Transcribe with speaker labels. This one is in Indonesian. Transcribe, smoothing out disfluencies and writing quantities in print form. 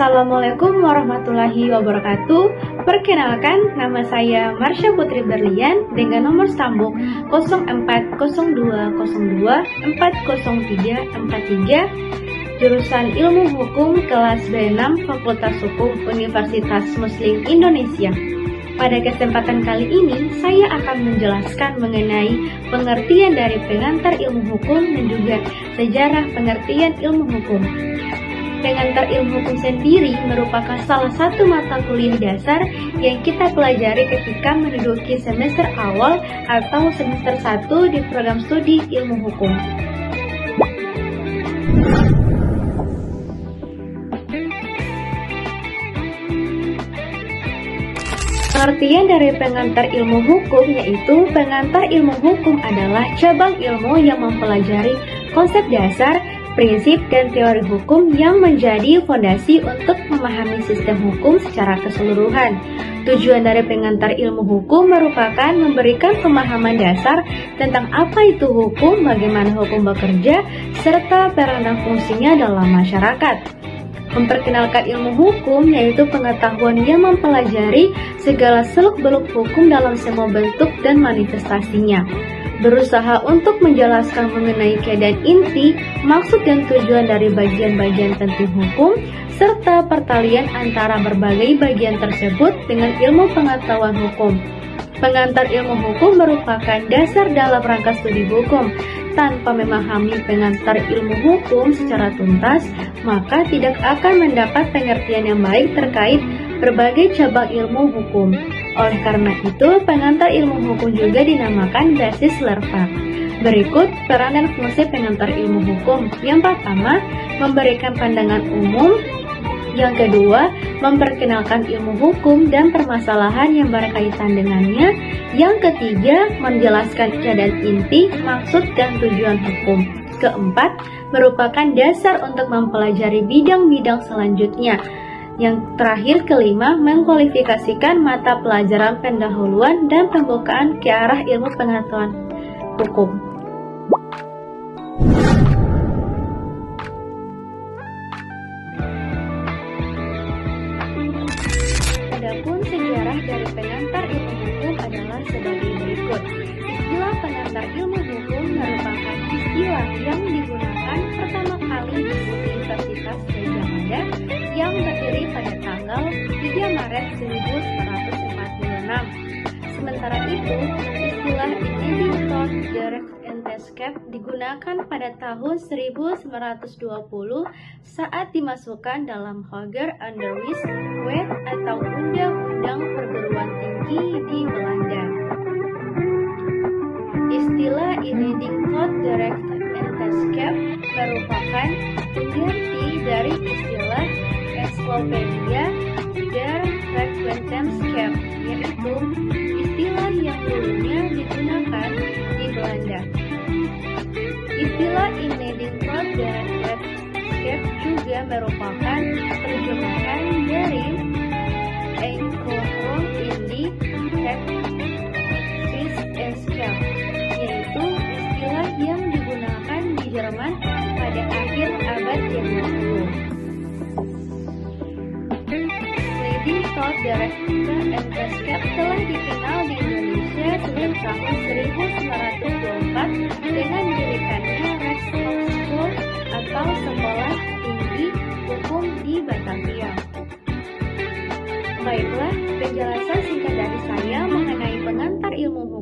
Speaker 1: Assalamualaikum warahmatullahi wabarakatuh. Perkenalkan, nama saya Marsha Putri Berlian dengan nomor sambung 040202403443, jurusan Ilmu Hukum kelas B6 Fakultas Hukum Universitas Muslim Indonesia. Pada kesempatan kali ini, saya akan menjelaskan mengenai pengertian dari pengantar ilmu hukum dan juga sejarah pengertian ilmu hukum. Pengantar ilmu hukum sendiri merupakan salah satu mata kuliah dasar yang kita pelajari ketika menduduki semester awal atau semester 1 di program studi ilmu hukum. Pengertian dari pengantar ilmu hukum yaitu pengantar ilmu hukum adalah cabang ilmu yang mempelajari konsep dasar, prinsip, dan teori hukum yang menjadi fondasi untuk memahami sistem hukum secara keseluruhan. Tujuan dari pengantar ilmu hukum merupakan memberikan pemahaman dasar tentang apa itu hukum, bagaimana hukum bekerja, serta peran dan fungsinya dalam masyarakat. Memperkenalkan ilmu hukum yaitu pengetahuan yang mempelajari segala seluk-beluk hukum dalam semua bentuk dan manifestasinya. Berusaha untuk menjelaskan mengenai keadaan inti, maksud dan tujuan dari bagian-bagian penting hukum, serta pertalian antara berbagai bagian tersebut dengan ilmu pengetahuan hukum. Pengantar ilmu hukum merupakan dasar dalam rangka studi hukum. Tanpa memahami pengantar ilmu hukum secara tuntas, maka tidak akan mendapat pengertian yang baik terkait berbagai cabang ilmu hukum. Oleh karena itu, pengantar ilmu hukum juga dinamakan basis lerva. Berikut peran dan fungsi pengantar ilmu hukum. Yang pertama, memberikan pandangan umum. Yang kedua, memperkenalkan ilmu hukum dan permasalahan yang berkaitan dengannya. Yang ketiga, menjelaskan keadaan inti, maksud, dan tujuan hukum. Keempat, merupakan dasar untuk mempelajari bidang-bidang selanjutnya. Yang terakhir, kelima, mengkualifikasikan mata pelajaran pendahuluan dan pembukaan ke arah ilmu pengetahuan hukum. Adapun sejarah dari pengantar ilmu hukum adalah sebagai berikut. Istilah pengantar ilmu hukum merupakan istilah yang digunakan pertama kali di Universitas Gadjah Mada yang berdiri pada tanggal 3 Maret 1946. Sementara itu, istilah Enabling Thought Direct Escape digunakan pada tahun 1920 saat dimasukkan dalam Hoger Onderwijs Wet atau Undang-Undang Perguruan Tinggi di Belanda. Istilah Enabling Thought Direct Escape merupakan pengganti dari istilah Encyclopedia der Rechtswetenschap, yaitu istilah yang dulunya digunakan di Belanda. Istilah Enabling Thought Direct Escape juga merupakan terjemahan dari Einkohorn in die Rechtswetenschap, yaitu istilah yang digunakan di Jerman pada akhir abad yang ke-20. Enabling Thought Direct Escape telah dikenal di Indonesia sejak tahun 1924 dengan didirikannya Rechtshogeschool atau Sekolah Tinggi Hukum di Batavia. Baiklah, penjelasan singkat dari saya mengenai pengantar ilmu hukum